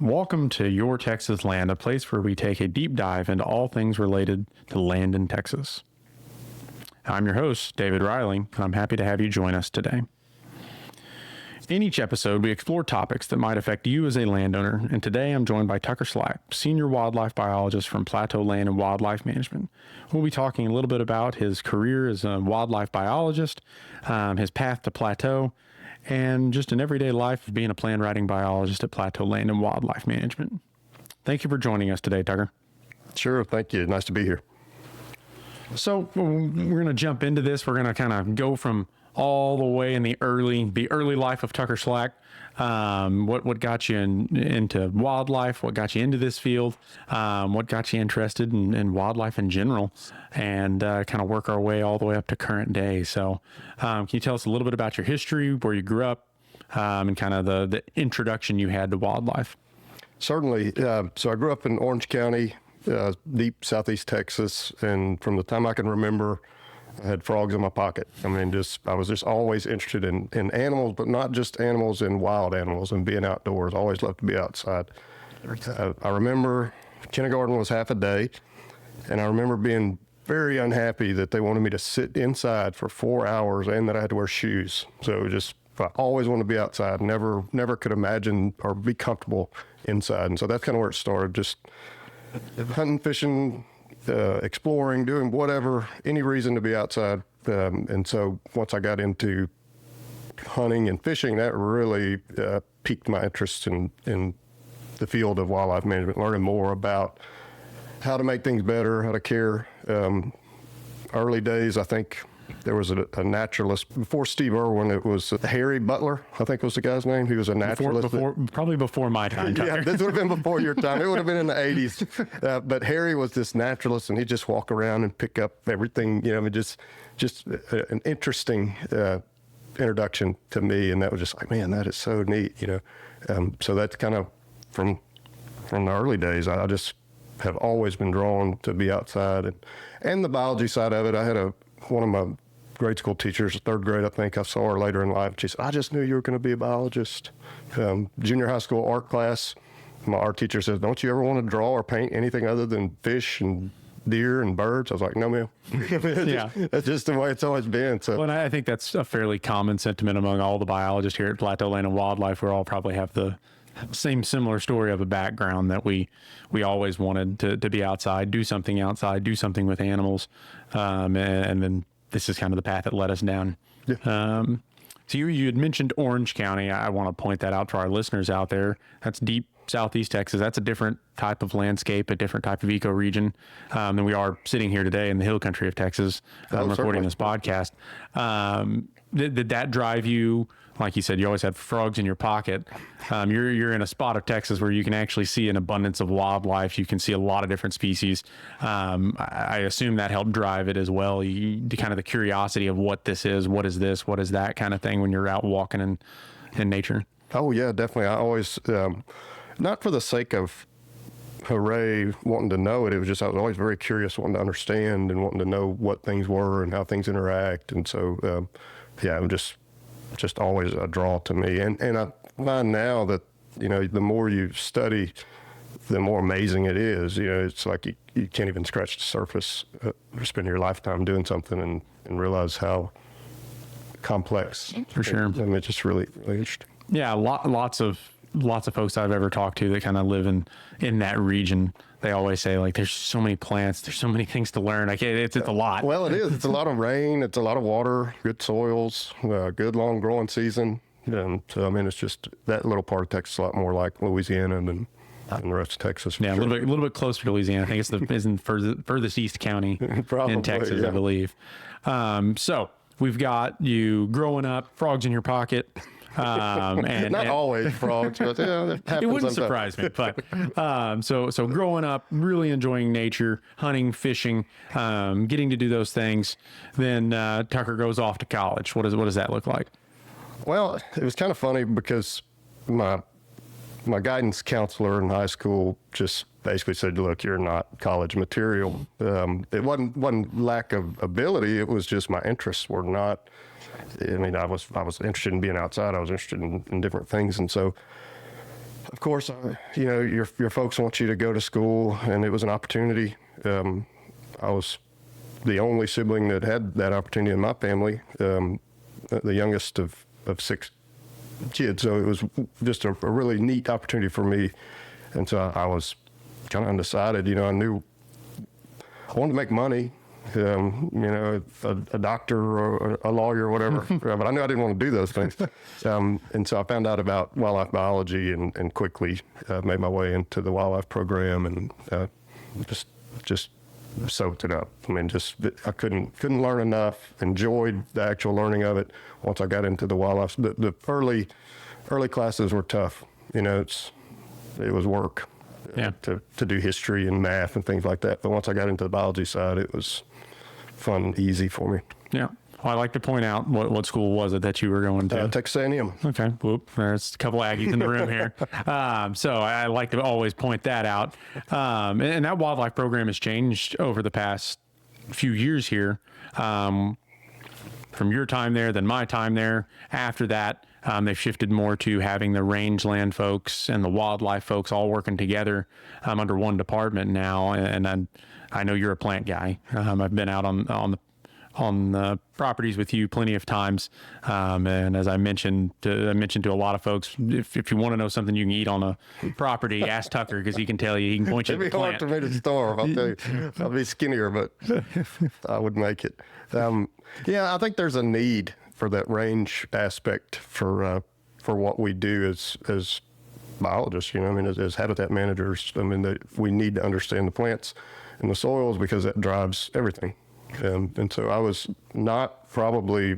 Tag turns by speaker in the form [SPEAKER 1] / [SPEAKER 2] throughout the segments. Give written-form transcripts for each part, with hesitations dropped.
[SPEAKER 1] Welcome to Your Texas Land, a place where we take a deep dive into all things related to land in Texas. I'm your host, David Riley, and I'm happy to have you join us today. In each episode, we explore topics that might affect you as a landowner, and today I'm joined by Tucker Slack, Senior Wildlife Biologist from Plateau Land and Wildlife Management. We'll be talking a little bit about his career as a wildlife biologist, his path to Plateau, and just an everyday life of being a plan writing biologist at Plateau Land and Wildlife Management. Thank you for joining us today, Tucker.
[SPEAKER 2] Sure, thank you. Nice to be here.
[SPEAKER 1] So we're going to jump into this. We're going to kind of go from all the way in the early life of Tucker Slack. What got you into wildlife? What got you into this field? What got you interested in wildlife in general? And kind of work our way all the way up to current day. So can you tell us a little bit about your history, where you grew up, and kind of the introduction you had to wildlife?
[SPEAKER 2] Certainly. So I grew up in Orange County, deep southeast Texas, and from the time I can remember, I had frogs in my pocket. I was just always interested in animals, but not just animals, in wild animals and being outdoors. Always loved to be outside. I remember kindergarten was half a day, and I remember being very unhappy that they wanted me to sit inside for 4 hours and that I had to wear shoes. So I always wanted to be outside. Never could imagine or be comfortable inside. And so that's kind of where it started. Just hunting, fishing, exploring, doing whatever, any reason to be outside. And so once I got into hunting and fishing, that really piqued my interest in the field of wildlife management, learning more about how to make things better, how to care. Early days, I think there was a naturalist before Steve Irwin. It was Harry Butler, I think was the guy's name. He was a naturalist.
[SPEAKER 1] Probably before my time, Tucker.
[SPEAKER 2] Yeah, this would have been before your time. It would have been in the 80s. But Harry was this naturalist, and he'd just walk around and pick up everything. Just an interesting introduction to me, and that was just like, man, that is so neat. So that's kind of from the early days. I just have always been drawn to be outside, and the biology side of it. I had one of my grade school teachers, third grade, I think. I saw her later in life. She said, I just knew you were going to be a biologist. Junior high school art class, my art teacher says, don't you ever want to draw or paint anything other than fish and deer and birds? I was like, no, ma'am.
[SPEAKER 1] Yeah.
[SPEAKER 2] That's just the way it's always been. So,
[SPEAKER 1] well, and I think that's a fairly common sentiment among all the biologists here at Plateau Land and Wildlife. We all probably have the similar story of a background that we always wanted to be outside, do something with animals. And then this is kind of the path that led us down. Yeah. So you had mentioned Orange County. I want to point that out to our listeners out there. That's deep southeast Texas. That's a different type of landscape, a different type of ecoregion than we are sitting here today in the hill country of Texas, recording this podcast. Did that drive you? Like you said, you always had frogs in your pocket. You're in a spot of Texas where you can actually see an abundance of wildlife. You can see a lot of different species. I assume that helped drive it as well. Kind of the curiosity of what this is, what is this, what is that kind of thing when you're out walking in nature.
[SPEAKER 2] Oh yeah, definitely. I always, not for the sake of hooray wanting to know it. It was just I was always very curious, wanting to understand and wanting to know what things were and how things interact. And so it was just always a draw to me. And I find now that, the more you study, the more amazing it is. It's like you can't even scratch the surface, spend your lifetime doing something and realize how complex.
[SPEAKER 1] For sure.
[SPEAKER 2] It's just really, really interesting.
[SPEAKER 1] Yeah, lots of folks I've ever talked to that kind of live in that region. They always say, like, there's so many plants, there's so many things to learn. It's a lot.
[SPEAKER 2] Well, it is. It's a lot of rain. It's a lot of water, good soils, good long growing season. And so, it's just that little part of Texas is a lot more like Louisiana than the rest of Texas.
[SPEAKER 1] Yeah,
[SPEAKER 2] sure.
[SPEAKER 1] a little bit closer to Louisiana. I think it's in furthest east county in Texas, yeah. I believe. So we've got you growing up, frogs in your pocket.
[SPEAKER 2] And not always frogs, but that happens.
[SPEAKER 1] It wouldn't
[SPEAKER 2] sometimes.
[SPEAKER 1] surprise me. But so growing up, really enjoying nature, hunting, fishing, getting to do those things. Then Tucker goes off to college. What does that look like?
[SPEAKER 2] Well, it was kind of funny because my guidance counselor in high school just basically said, "Look, you're not college material." It wasn't lack of ability. It was just my interests were not. I was interested in being outside. I was interested in different things, and so of course, your folks want you to go to school, and it was an opportunity. I was the only sibling that had that opportunity in my family, the youngest of 6 kids. So it was just a really neat opportunity for me. And so I was kind of undecided. I knew I wanted to make money, a doctor or a lawyer or whatever, but I knew I didn't want to do those things. And so I found out about wildlife biology and quickly made my way into the wildlife program and just soaked it up. I mean, I couldn't learn enough. Enjoyed the actual learning of it. Once I got into the wildlife, the early classes were tough. It was work.
[SPEAKER 1] Yeah.
[SPEAKER 2] To do history and math and things like that. But once I got into the biology side, it was fun, easy for me.
[SPEAKER 1] Yeah. Well, I like to point out what school was it that you were going to?
[SPEAKER 2] Texas A&M.
[SPEAKER 1] Okay. Whoop. There's a couple Aggies in the room here. So I like to always point that out. And that wildlife program has changed over the past few years here. From your time there, then my time there. After that, they've shifted more to having the rangeland folks and the wildlife folks all working together under one department now. And I know you're a plant guy. I've been out on the properties with you plenty of times. And as I mentioned to a lot of folks, if you want to know something you can eat on a property, ask Tucker, because he can tell you. He can point you to the plant.
[SPEAKER 2] It'd be hard for me to starve. I'll tell you. I'll be skinnier, but I would make it. I think there's a need for that range aspect for what we do as biologists. As habitat managers. We need to understand the plants and the soils because that drives everything. And so I was not probably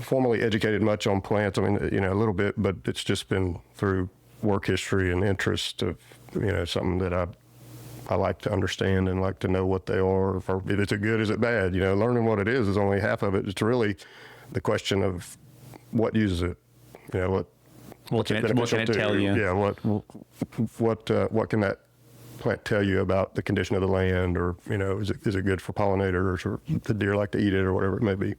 [SPEAKER 2] formally educated much on plants. A little bit, but it's just been through work history and interest of, something that I like to understand and like to know what they are. If it's good, is it bad? Learning what it is only half of it. It's really the question of what uses it. What can it tell you? Yeah. What can that plant tell you about the condition of the land, or is it good for pollinators, or the deer like to eat it, or whatever it may be.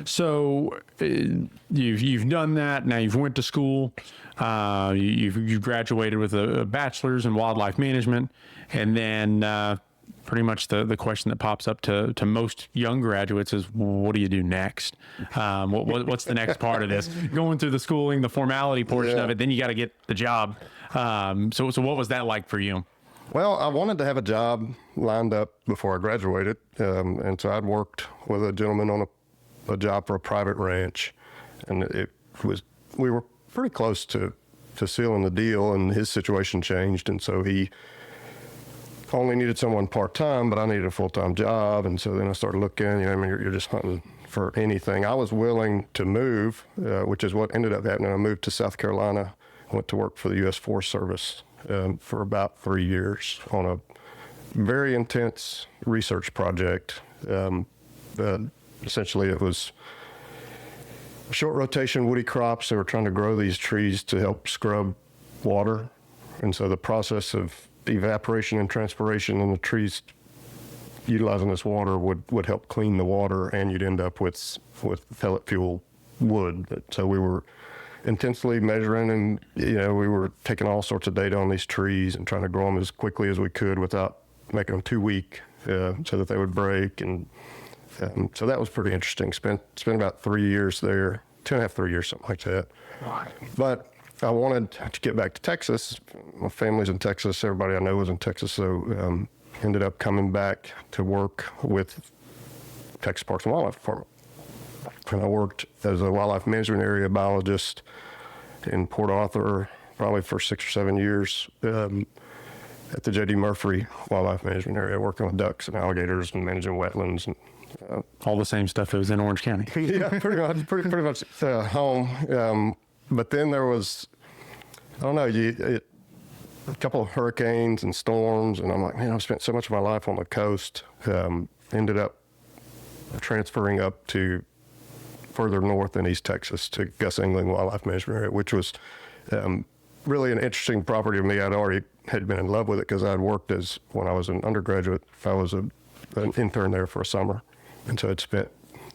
[SPEAKER 1] So you've done that. Now you've went to school. You've graduated with a bachelor's in wildlife management, and then pretty much the question that pops up to most young graduates is, what do you do next? What's the next part of this? Going through the schooling, the formality portion of it, then you got to get the job. So what was that like for you?
[SPEAKER 2] Well, I wanted to have a job lined up before I graduated, and so I'd worked with a gentleman on a job for a private ranch, and we were pretty close to sealing the deal, and his situation changed, and so he only needed someone part-time, but I needed a full-time job. And so then I started looking, you're just hunting for anything. I was willing to move, which is what ended up happening. I moved to South Carolina, went to work for the U.S. Forest Service for about 3 years on a very intense research project. Essentially, it was short rotation woody crops. They were trying to grow these trees to help scrub water. And so the process of evaporation and transpiration in the trees utilizing this water would help clean the water, and you'd end up with pellet fuel wood. So we were intensely measuring, and we were taking all sorts of data on these trees and trying to grow them as quickly as we could without making them too weak, so that they would break. And so that was pretty interesting. Spent about 3 years there, 2.5, 3 years, something like that. But I wanted to get back to Texas. My family's in Texas. Everybody I know was in Texas. So ended up coming back to work with Texas Parks and Wildlife Department. And I worked as a wildlife management area biologist in Port Arthur probably for 6 or 7 years at the J.D. Murphy Wildlife Management Area, working with ducks and alligators and managing wetlands. And
[SPEAKER 1] all the same stuff that was in Orange County.
[SPEAKER 2] Yeah, pretty much home. But then there was, I don't know, a couple of hurricanes and storms, and I'm like, man, I've spent so much of my life on the coast. Ended up transferring up to further north in East Texas to Gus Engling Wildlife Management Area, which was really an interesting property to me. I'd already had been in love with it because I'd worked when I was an undergraduate, I was an intern there for a summer. And so I'd spent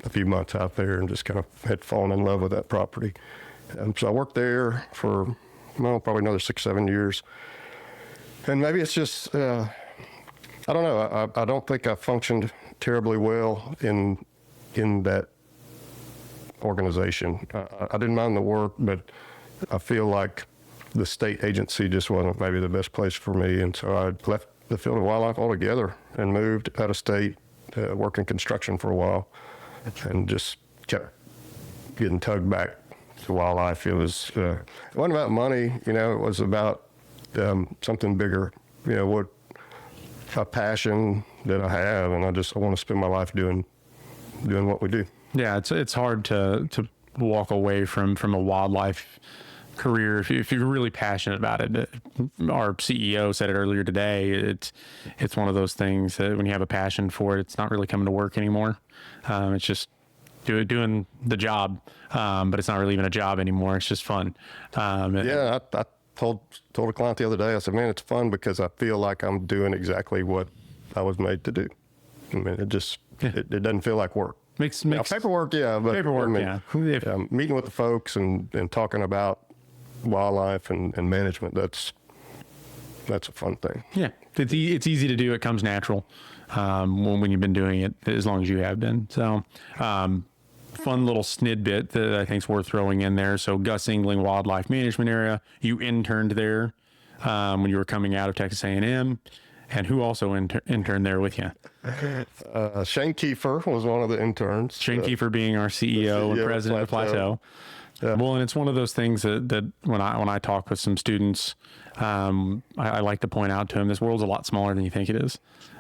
[SPEAKER 2] a few months out there and just kind of had fallen in love with that property. So I worked there for, well, probably another 6-7 years. And maybe it's just, I don't know. I don't think I functioned terribly well in that organization. I didn't mind the work, but I feel like the state agency just wasn't maybe the best place for me. And so I left the field of wildlife altogether and moved out of state, worked in construction for a while, and just kept getting tugged back to wildlife. It wasn't about money, it was about something bigger, what a passion that I have, and I want to spend my life doing what we do.
[SPEAKER 1] Yeah, it's hard to walk away from a wildlife career if you're really passionate about it. Our CEO said it earlier today. It's one of those things that when you have a passion for it, it's not really coming to work anymore. It's just doing the job, but it's not really even a job anymore. It's just fun.
[SPEAKER 2] I told a client the other day, I said, man, it's fun because I feel like I'm doing exactly what I was made to do. I mean, it doesn't feel like work.
[SPEAKER 1] Makes
[SPEAKER 2] paperwork, yeah. But
[SPEAKER 1] paperwork,
[SPEAKER 2] meeting with the folks and talking about wildlife and management, that's a fun thing.
[SPEAKER 1] Yeah, it's easy to do. It comes natural when you've been doing it as long as you have been. So, fun little snidbit that I think is worth throwing in there. So, Gus Engling Wildlife Management Area, you interned there when you were coming out of Texas A&M. And who also interned there with you?
[SPEAKER 2] Shane Kiefer was one of the interns.
[SPEAKER 1] Shane Kiefer being our CEO and president of Plateau. Yeah. Well, and it's one of those things that when I talk with some students, I like to point out to them, this world's a lot smaller than you think it is.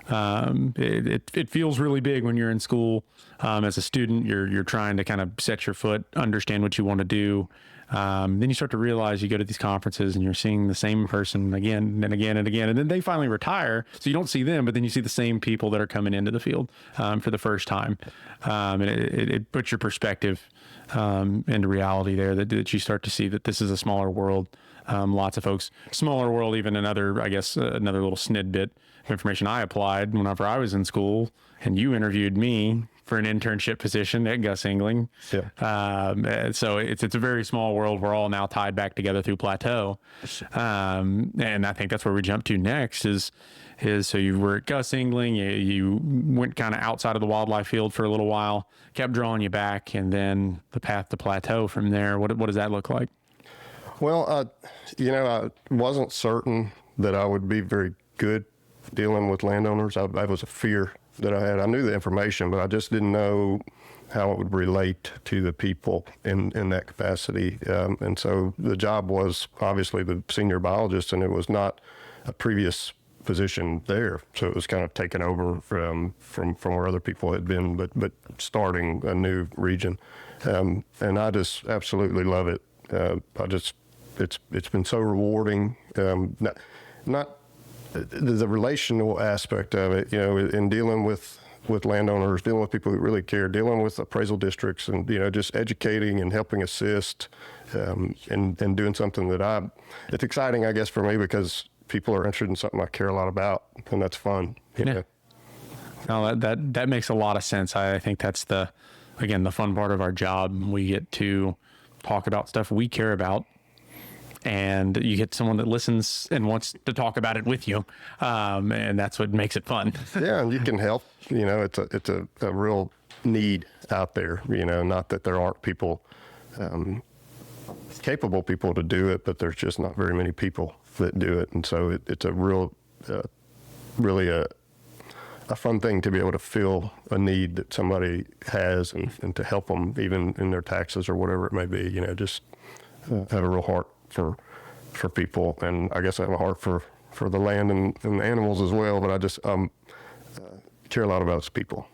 [SPEAKER 1] It feels really big when you're in school. As a student, you're trying to kind of set your foot, understand what you want to do. Then you start to realize you go to these conferences and you're seeing the same person again and again and again. And then they finally retire. So you don't see them, but then you see the same people that are coming into the field for the first time. And it puts your perspective into reality there that you start to see that this is a smaller world. Lots of folks, smaller world, even another little snidbit of information I applied whenever I was in school and you interviewed me for an internship position at Gus Engling. Yeah. So it's a very small world. We're all now tied back together through Plateau. And I think that's where we jump to next is so you were at Gus Engling, you went kind of outside of the wildlife field for a little while, kept drawing you back, and then the path to Plateau from there. What does that look like?
[SPEAKER 2] Well, I wasn't certain that I would be very good dealing with landowners. That was a fear that I had. I knew the information, but I just didn't know how it would relate to the people in that capacity. And so the job was obviously the senior biologist, and it was not a previous position there. So it was kind of taken over from where other people had been, but starting a new region. And I just absolutely love it. It's been so rewarding. Not the relational aspect of it, in dealing with landowners, dealing with people who really care, dealing with appraisal districts, and just educating and helping assist, and doing something that it's exciting, I guess, for me because people are interested in something I care a lot about, and that's fun.
[SPEAKER 1] Yeah. No, that makes a lot of sense. I think that's the fun part of our job. We get to talk about stuff we care about, and you get someone that listens and wants to talk about it with you, and that's what makes it fun.
[SPEAKER 2] Yeah, and you can help. It's a real need out there. Not that there aren't people, capable people to do it, but there's just not very many people that do it, and so it's a really a fun thing to be able to fill a need that somebody has, and to help them even in their taxes or whatever it may be. Just have a real heart for people, and I guess I have a heart for the land and the animals as well, but I just care a lot about its people.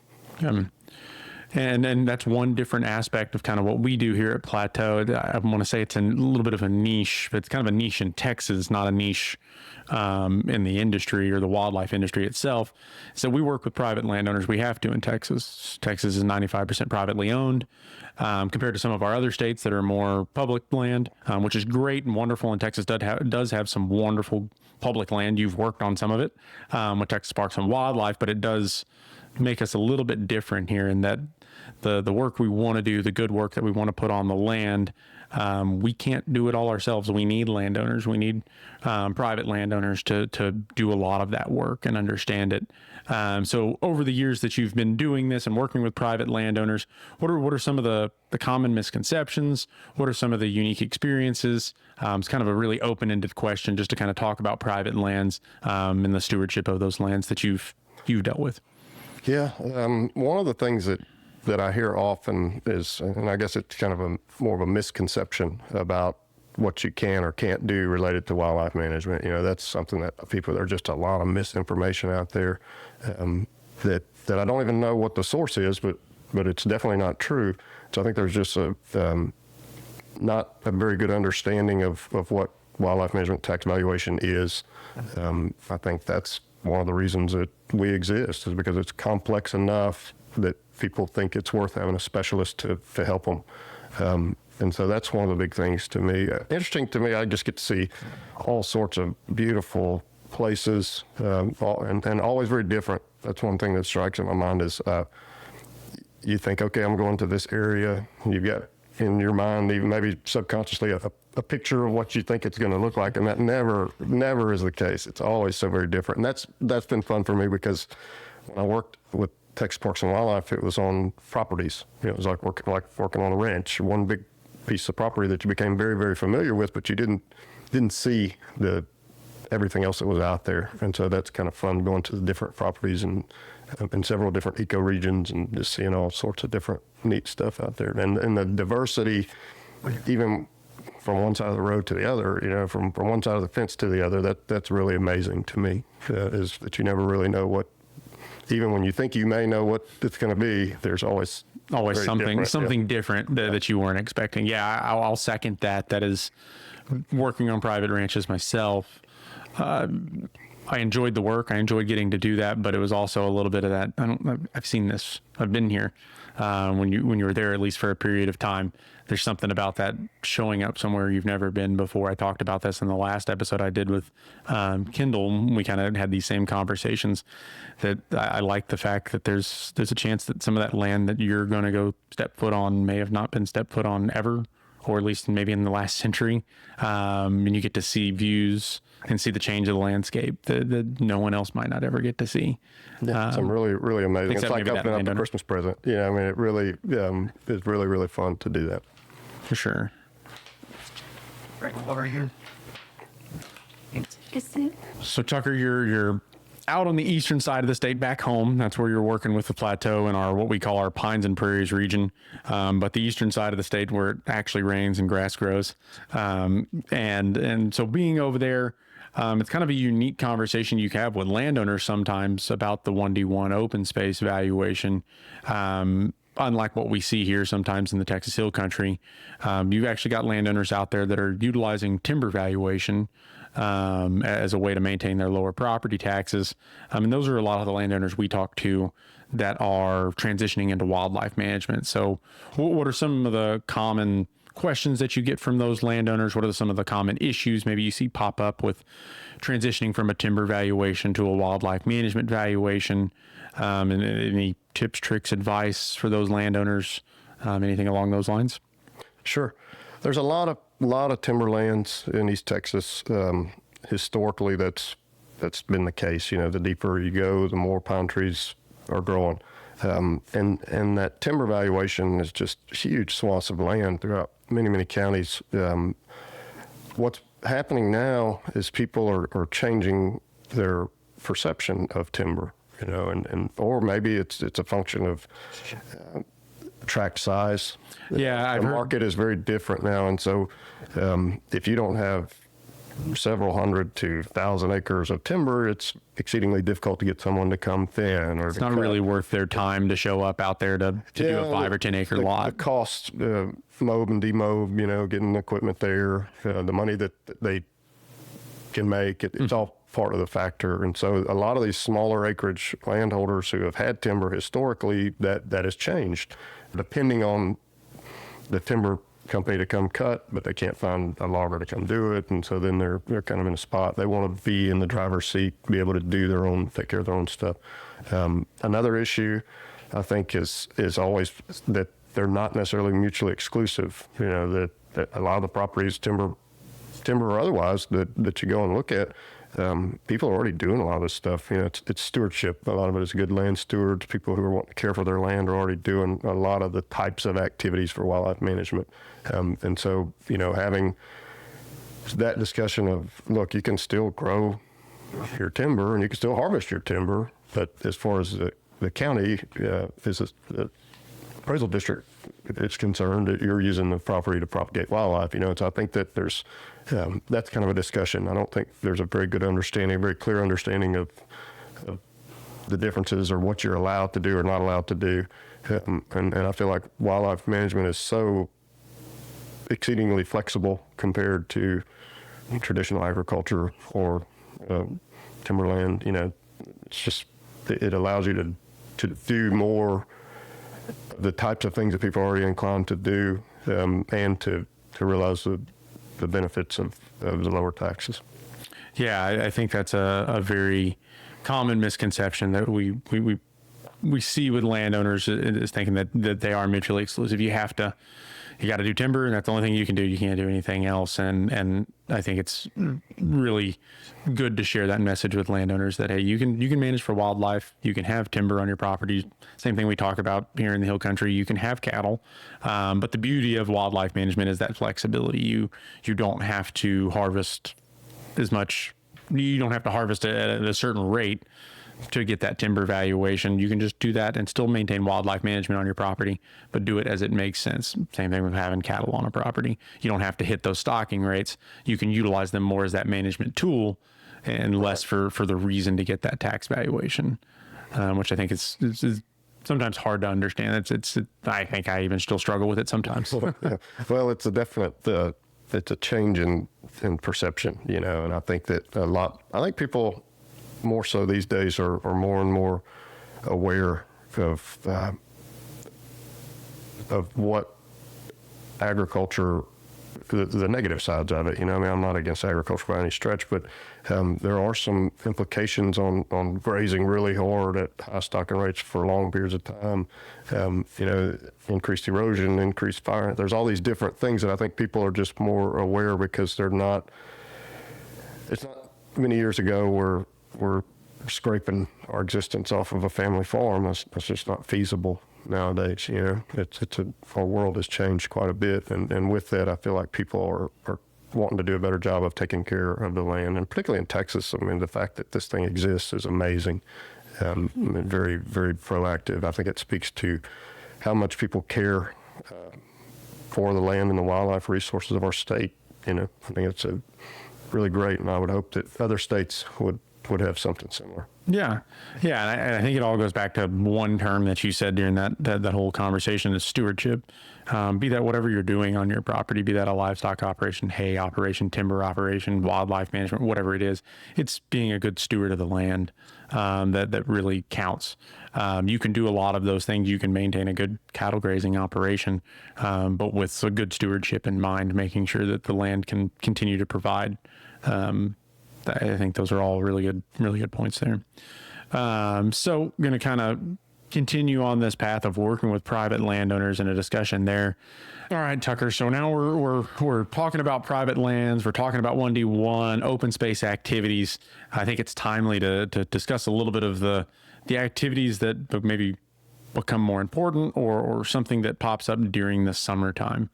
[SPEAKER 1] And that's one different aspect of kind of what we do here at Plateau. I want to say it's a little bit of a niche, but it's kind of a niche in Texas, not a niche in the industry or the wildlife industry itself. So we work with private landowners. We have to in Texas. Texas is 95% privately owned compared to some of our other states that are more public land, which is great and wonderful. And Texas does have some wonderful public land. You've worked on some of it with Texas Parks and Wildlife, but it does make us a little bit different here in that the work we want to do, the good work that we want to put on the land, we can't do it all ourselves. We need landowners. We need private landowners to do a lot of that work and understand it. So over the years that you've been doing this and working with private landowners, what are some of the common misconceptions? What are some of the unique experiences? It's kind of a really open-ended question just to kind of talk about private lands and the stewardship of those lands that you've dealt with.
[SPEAKER 2] Yeah, one of the things that I hear often is, and I guess it's kind of more of a misconception about what you can or can't do related to wildlife management. That's something that there's just a lot of misinformation out there that I don't even know what the source is, but it's definitely not true. So I think there's just not a very good understanding of what wildlife management tax valuation is. I think that's one of the reasons that we exist, is because it's complex enough that people think it's worth having a specialist to help them. And so that's one of the big things to me. Interesting to me, I just get to see all sorts of beautiful places, and always very different. That's one thing that strikes in my mind is you think, okay, I'm going to this area, and you've got in your mind, even maybe subconsciously, a picture of what you think it's going to look like, and that never is the case. It's always so very different, and that's been fun for me, because when I worked with Texas Parks and Wildlife, it was on properties. It was like working on a ranch, one big piece of property that you became very, very familiar with, but you didn't see everything else that was out there. And so that's kind of fun, going to the different properties and in several different ecoregions and just seeing all sorts of different neat stuff out there. And the diversity, even from one side of the road to the other, from one side of the fence to the other, that's really amazing to me, is that you never really know what, even when you think you may know what it's going to be, there's always
[SPEAKER 1] something different that you weren't expecting. Yeah, I'll second that. That is, working on private ranches myself, I enjoyed the work. I enjoyed getting to do that, but it was also a little bit of that. I've seen this. I've been here. When you were there, at least for a period of time, there's something about that showing up somewhere you've never been before. I talked about this in the last episode I did with Kendall. We kind of had these same conversations, that I like the fact that there's a chance that some of that land that you're going to go step foot on may have not been step foot on ever, or at least maybe in the last century. And you get to see views and see the change of the landscape that no one else might not ever get to see.
[SPEAKER 2] Yeah, some really, really amazing. It's like opening up a Christmas present. It really is really, really fun to do that.
[SPEAKER 1] For sure.
[SPEAKER 3] Right over here.
[SPEAKER 1] So Tucker, you're out on the eastern side of the state, back home. That's where you're working with the Plateau and what we call our Pines and Prairies region. But the eastern side of the state, where it actually rains and grass grows. And so being over there, it's kind of a unique conversation you have with landowners sometimes about the 1D1 open space valuation. Unlike what we see here sometimes in the Texas Hill Country, you've actually got landowners out there that are utilizing timber valuation as a way to maintain their lower property taxes. And those are a lot of the landowners we talk to that are transitioning into wildlife management. So what are some of the common questions that you get from those landowners? What are some of the common issues maybe you see pop up with transitioning from a timber valuation to a wildlife management valuation? And any tips, tricks, advice for those landowners? Anything along those lines?
[SPEAKER 2] Sure. There's a lot of timberlands in East Texas. Historically, that's been the case. The deeper you go, the more pine trees are growing. And that timber valuation is just huge swaths of land throughout many, many counties. What's happening now is people are changing their perception of timber, or maybe it's a function of tract size.
[SPEAKER 1] Yeah,
[SPEAKER 2] the market is very different now, and so if you don't have several hundred to 1,000 acres of timber, it's exceedingly difficult to get someone to come thin. Or
[SPEAKER 1] it's not really worth their time to show up out there to do a 5 or 10 acre lot.
[SPEAKER 2] The cost, mow and demow, getting equipment there, the money that they can make, it's all part of the factor. And so a lot of these smaller acreage landholders who have had timber historically, that has changed, depending on the timber company to come cut, but they can't find a logger to come do it, and so then they're kind of in a spot. They want to be in the driver's seat, be able to take care of their own stuff. Another issue, I think, is always that they're not necessarily mutually exclusive. That a lot of the properties, timber or otherwise, that you go and look at, people are already doing a lot of this stuff. You know, it's stewardship. A lot of it is good land stewards. People who are wanting to care for their land are already doing a lot of the types of activities for wildlife management. And so, you know, having that discussion of, look, you can still grow your timber and you can still harvest your timber, but as far as the county is the appraisal district is concerned, that you're using the property to propagate wildlife. You know, and so I think that there's that's kind of a discussion. I don't think there's a very good understanding, a very clear understanding of the differences or what you're allowed to do or not allowed to do. And I feel like wildlife management is so exceedingly flexible compared to traditional agriculture or timberland. You know, it's just, it allows you to do more of the types of things that people are already inclined to do, and to realize the benefits of the lower taxes.
[SPEAKER 1] Yeah, I think that's a very common misconception that we see with landowners, is thinking that they are mutually exclusive. You got to do timber, and that's the only thing you can do. You can't do anything else. And I think it's really good to share that message with landowners that, hey, you can manage for wildlife. You can have timber on your property. Same thing we talk about here in the hill country. You can have cattle, but the beauty of wildlife management is that flexibility. You don't have to harvest as much. You don't have to harvest at a certain rate to get that timber valuation. You can just do that and still maintain wildlife management on your property, but do it as it makes sense. Same thing with having cattle on a property. You don't have to hit those stocking rates. You can utilize them more as that management tool and less for the reason to get that tax valuation, which I think is sometimes hard to understand. I think I even still struggle with it sometimes.
[SPEAKER 2] Yeah. Well, it's a definite, it's a change in perception, you know, and I think that I think people more so these days are more and more aware of what agriculture, the negative sides of it. You know, I mean, I'm not against agriculture by any stretch, but there are some implications on grazing really hard at high stocking rates for long periods of time. You know, increased erosion, increased fire. There's all these different things that I think people are just more aware because it's not many years ago where we're scraping our existence off of a family farm. That's just not feasible nowadays. You know, our world has changed quite a bit, and with that, I feel like people are wanting to do a better job of taking care of the land, and particularly in Texas. I mean, the fact that this thing exists is amazing. Very, very proactive. I think it speaks to how much people care for the land and the wildlife resources of our state. You know, I think it's really great, and I would hope that other states would have something similar.
[SPEAKER 1] Yeah. And I think it all goes back to one term that you said during that whole conversation is stewardship. Be that whatever you're doing on your property, be that a livestock operation, hay operation, timber operation, wildlife management, whatever it is, it's being a good steward of the land that really counts. You can do a lot of those things. You can maintain a good cattle grazing operation, but with a good stewardship in mind, making sure that the land can continue to provide. I think those are all really good points there. So I'm going to kind of continue on this path of working with private landowners in a discussion there. All right, Tucker. So now we're talking about private lands. We're talking about 1D1 open space activities. I think it's timely to discuss a little bit of the activities that maybe become more important or something that pops up during the summertime.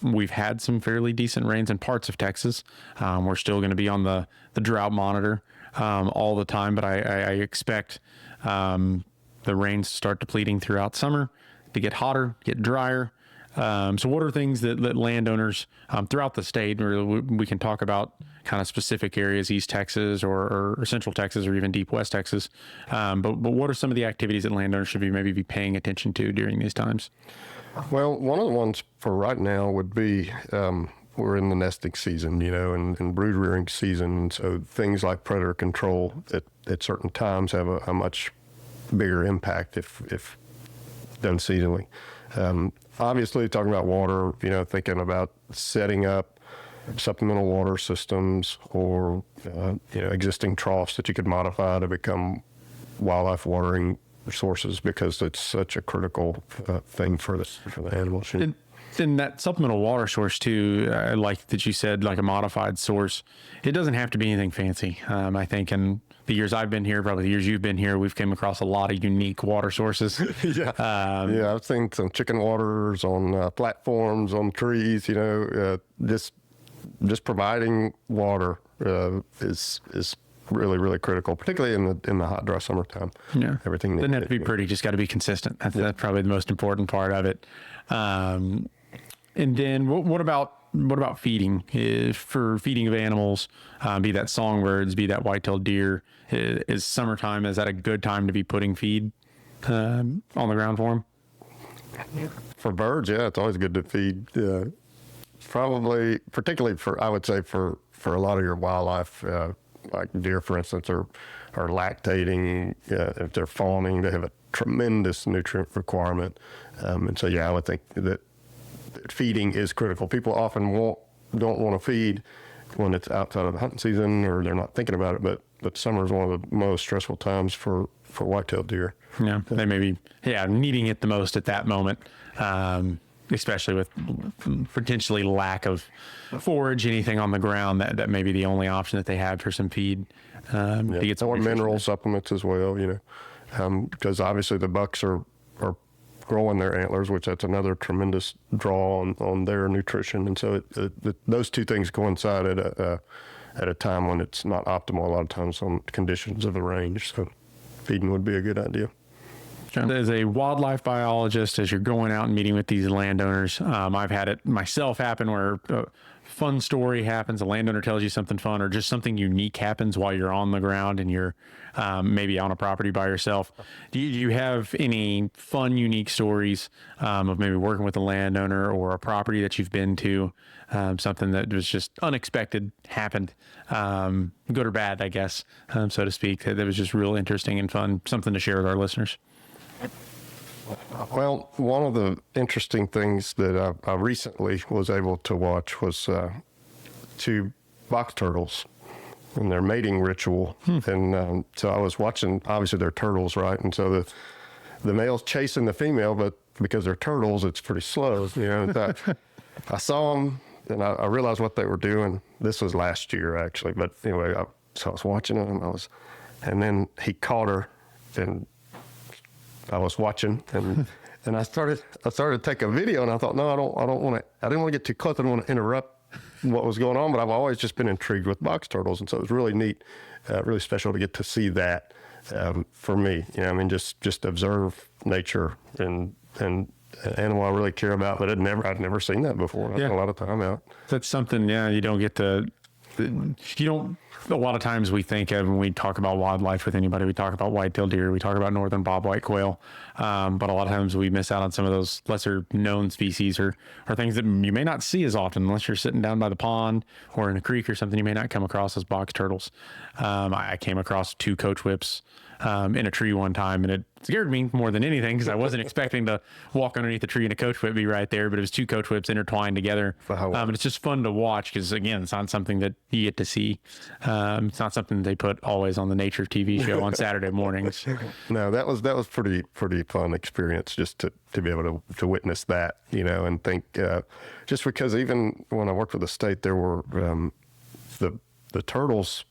[SPEAKER 1] We've had some fairly decent rains in parts of Texas. We're still going to be on the drought monitor all the time, but I expect the rains to start depleting throughout summer, to get hotter, get drier. So what are things that landowners throughout the state, or we can talk about kind of specific areas, East Texas or Central Texas or even Deep West Texas. But what are some of the activities that landowners should maybe be paying attention to during these times?
[SPEAKER 2] Well, one of the ones for right now would be we're in the nesting season, you know, and brood rearing season. So things like predator control at certain times have a much bigger impact if done seasonally. Obviously, talking about water, you know, thinking about setting up supplemental water systems or you know, existing troughs that you could modify to become wildlife watering sources, because it's such a critical thing for the animals.
[SPEAKER 1] in that supplemental water source too, I like that you said like a modified source. It doesn't have to be anything fancy. I think in the years I've been here, probably the years you've been here, we've came across a lot of unique water sources.
[SPEAKER 2] Yeah, I've seen some chicken waters on platforms, on trees. Just providing water is really, really critical, particularly in the hot, dry summertime.
[SPEAKER 1] Yeah,
[SPEAKER 2] everything
[SPEAKER 1] doesn't have to be pretty; just got to be consistent. That's probably the most important part of it. And then what about feeding? For feeding of animals, be that songbirds, be that white-tailed deer, is summertime, is that a good time to be putting feed on the ground for them?
[SPEAKER 2] For birds, yeah, it's always good to feed. Probably, particularly I would say for a lot of your wildlife, like deer, for instance, are lactating. If they're fawning, they have a tremendous nutrient requirement. And so, I would think that feeding is critical. People often don't want to feed when it's outside of the hunting season, or they're not thinking about it. But summer is one of the most stressful times for white-tailed deer.
[SPEAKER 1] Yeah, they may be needing it the most at that moment, especially with potentially lack of forage, anything on the ground that may be the only option that they have for some feed. To get some
[SPEAKER 2] or
[SPEAKER 1] nutrition.
[SPEAKER 2] mineral supplements as well. Because obviously the bucks are growing their antlers, which that's another tremendous draw on their nutrition. And so those two things coincide at a time when it's not optimal a lot of times on conditions of the range. So feeding would be a good idea.
[SPEAKER 1] As a wildlife biologist, as you're going out and meeting with these landowners, I've had it myself happen where a fun story happens, a landowner tells you something fun, or just something unique happens while you're on the ground and you're maybe on a property by yourself. Do you have any fun, unique stories of maybe working with a landowner or a property that you've been to, something that was just unexpected happened, good or bad, I guess, so to speak, that was just real interesting and fun, something to share with our listeners?
[SPEAKER 2] Well, one of the interesting things that I recently was able to watch was two box turtles and their mating ritual. And so I was watching, obviously they're turtles, right? And so the male's chasing the female, but because they're turtles, it's pretty slow. I saw them and I realized what they were doing. This was last year, actually. But anyway, so I was watching them, and then he caught her, and I was watching, and I started to take a video, and I thought, no, I didn't want to get too close. I didn't want to interrupt what was going on, but I've always just been intrigued with box turtles, and so it was really neat, really special to get to see that for me. Just observe nature and an animal I really care about, but I'd never seen that before. I spent a lot of time out.
[SPEAKER 1] That's something, you don't get to. A lot of times we think of when we talk about wildlife with anybody, we talk about white-tailed deer, we talk about northern bobwhite quail, but a lot of times we miss out on some of those lesser known species or things that you may not see as often unless you're sitting down by the pond or in a creek or something. You may not come across as box turtles. I came across two coach whips in a tree one time, and it scared me more than anything because I wasn't expecting to walk underneath the tree and a coach whip be right there, but it was two coach whips intertwined together. And it's just fun to watch because, again, it's not something that you get to see. It's not something they put always on the nature TV show on Saturday mornings.
[SPEAKER 2] No, that was pretty fun experience just to be able to witness that, and think just because even when I worked for the state, there were the turtles.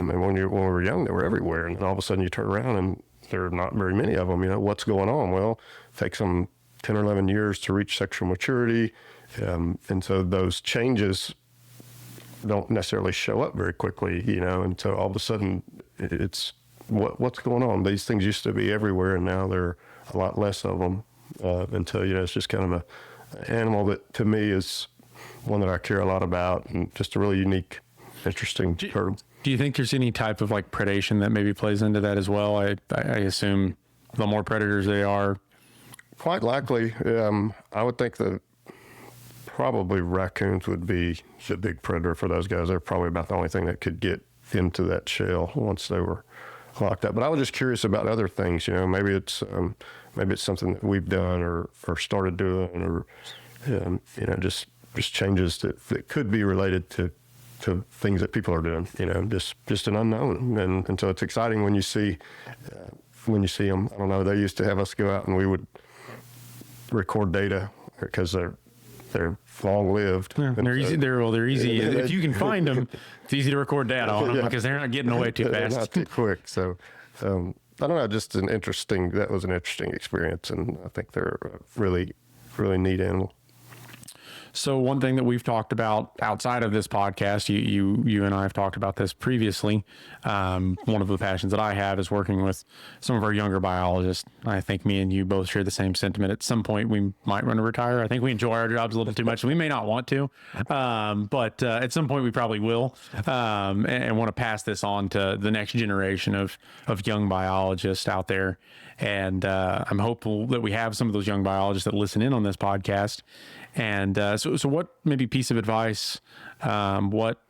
[SPEAKER 2] I mean, when we were young, they were everywhere, and then all of a sudden you turn around and there are not very many of them. What's going on? Well, it takes them 10 or 11 years to reach sexual maturity, and so those changes don't necessarily show up very quickly, and so all of a sudden it's what's going on? These things used to be everywhere, and now there are a lot less of them, and so it's just kind of an animal that to me is one that I care a lot about, and just a really unique, interesting turtle.
[SPEAKER 1] Do you think there's any type of predation that maybe plays into that as well? I assume the more predators they are.
[SPEAKER 2] Quite likely. I would think that probably raccoons would be the big predator for those guys. They're probably about the only thing that could get into that shell once they were locked up. But I was just curious about other things. Maybe it's something that we've done or started doing, or just changes that could be related to things that people are doing, just an unknown. And so it's exciting when you see them. I don't know, they used to have us go out and we would record data because they're long lived.
[SPEAKER 1] Yeah, they're easy. They're easy. If you can find them, it's easy to record data on them
[SPEAKER 2] Yeah.
[SPEAKER 1] because they're not getting away too
[SPEAKER 2] They're
[SPEAKER 1] fast.
[SPEAKER 2] not too quick. So I don't know, just that was an interesting experience, and I think they're a really, really neat animal.
[SPEAKER 1] So one thing that we've talked about outside of this podcast, you and I have talked about this previously. One of the passions that I have is working with some of our younger biologists. I think me and you both share the same sentiment. At some point, we might want to retire. I think we enjoy our jobs a little too much. We may not want to, but at some point we probably will, and want to pass this on to the next generation of young biologists out there. And I'm hopeful that we have some of those young biologists that listen in on this podcast. And so what maybe piece of advice, what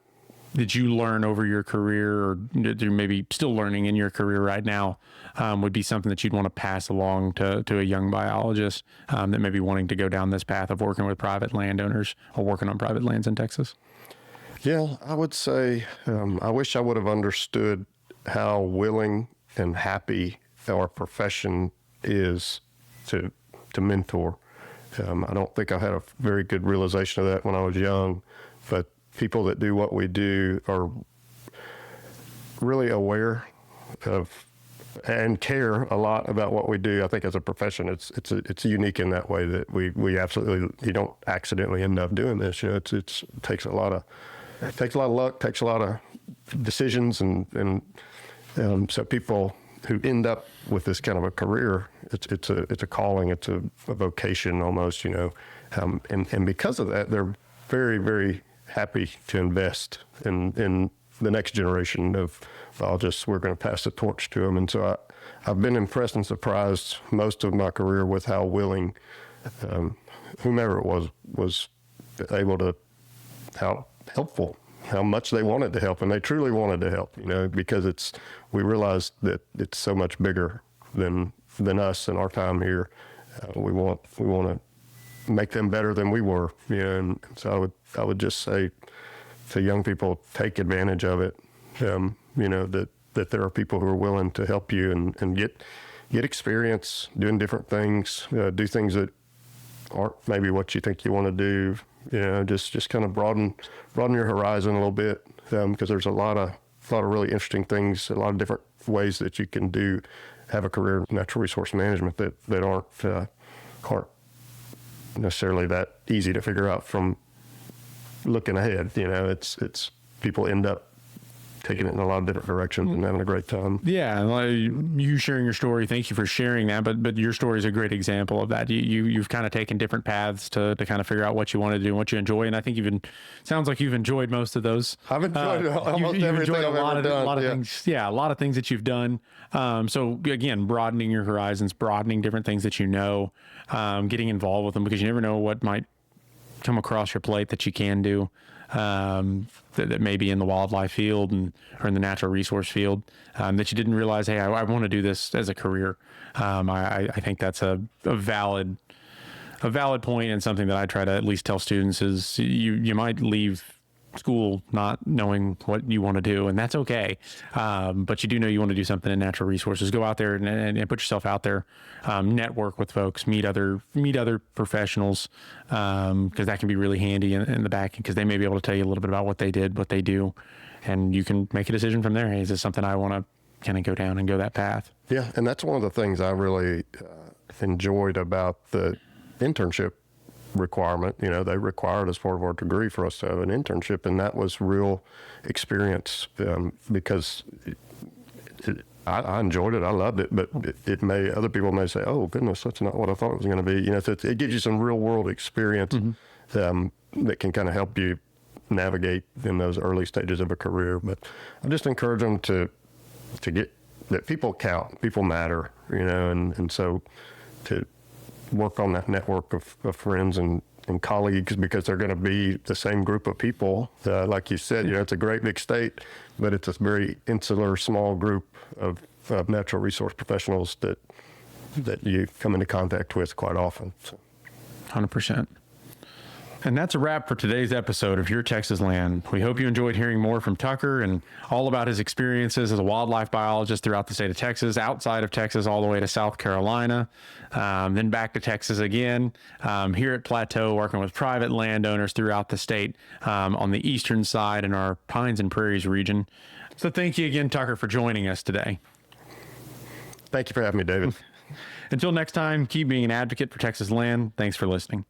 [SPEAKER 1] did you learn over your career, or you're maybe still learning in your career right now, would be something that you'd want to pass along to a young biologist that may be wanting to go down this path of working with private landowners or working on private lands in Texas?
[SPEAKER 2] Yeah, I would say I wish I would have understood how willing and happy our profession is to mentor. I don't think I had a very good realization of that when I was young, but people that do what we do are really aware of and care a lot about what we do. I think as a profession, it's unique in that way that we absolutely, you don't accidentally end up doing this. You know, it takes a lot of luck, takes a lot of decisions, and so people who end up with this kind of a career, it's a calling, it's a vocation almost, you know, and because of that, they're very, very happy to invest in the next generation of biologists. We're going to pass the torch to them, and so I've been impressed and surprised most of my career with how willing whomever it was able to, how helpful, how much they wanted to help, and they truly wanted to help, you know, because we realized that it's so much bigger than us and our time here. We want to make them better than we were, you know, and so I would just say to young people, take advantage of it. You know, that there are people who are willing to help you and get experience doing different things, do things that aren't maybe what you think you want to do. You know, just kind of broaden your horizon a little bit, because there's a lot of really interesting things, a lot of different ways that you can have a career in natural resource management that aren't necessarily that easy to figure out from looking ahead. You know, it's people end up taking it in a lot of different directions and having a great time.
[SPEAKER 1] Yeah, you sharing your story, thank you for sharing that. But your story is a great example of that. You've kind of taken different paths to kind of figure out what you want to do and what you enjoy. And I think sounds like you've enjoyed most of those.
[SPEAKER 2] I've enjoyed almost
[SPEAKER 1] you've
[SPEAKER 2] everything
[SPEAKER 1] enjoyed
[SPEAKER 2] I've ever done.
[SPEAKER 1] A lot of things. Yeah, a lot of things that you've done. So again, broadening your horizons, broadening different things that you know, getting involved with them, because you never know what might come across your plate that you can do. That may be in the wildlife field or in the natural resource field, that you didn't realize, hey, I want to do this as a career. I think that's a valid point, and something that I try to at least tell students is you might leave school not knowing what you want to do, and that's okay. But you do know you want to do something in natural resources. Go out there and put yourself out there, network with folks, meet other professionals, because that can be really handy in the back, because they may be able to tell you a little bit about what they did, what they do, and you can make a decision from there. Hey, is this something I want to kind of go down and go that path?
[SPEAKER 2] Yeah, and that's one of the things I really enjoyed about the internship requirement. You know, they required as part of our degree for us to have an internship, and that was real experience, because I enjoyed it. I loved it, but other people may say, oh goodness, that's not what I thought it was going to be. You know, so it gives you some real world experience that can kind of help you navigate in those early stages of a career. But I just encourage them to get that people count, people matter, you know, and so to work on that network of friends and colleagues, because they're going to be the same group of people. Like you said, you know, it's a great big state, but it's a very insular, small group of natural resource professionals that you come into contact with quite often. So.
[SPEAKER 1] 100%. And that's a wrap for today's episode of Your Texas Land. We hope you enjoyed hearing more from Tucker and all about his experiences as a wildlife biologist throughout the state of Texas, outside of Texas, all the way to South Carolina, then back to Texas again, here at Plateau, working with private landowners throughout the state on the eastern side in our Pines and Prairies region. So thank you again, Tucker, for joining us today.
[SPEAKER 2] Thank you for having me, David.
[SPEAKER 1] Until next time, keep being an advocate for Texas land. Thanks for listening.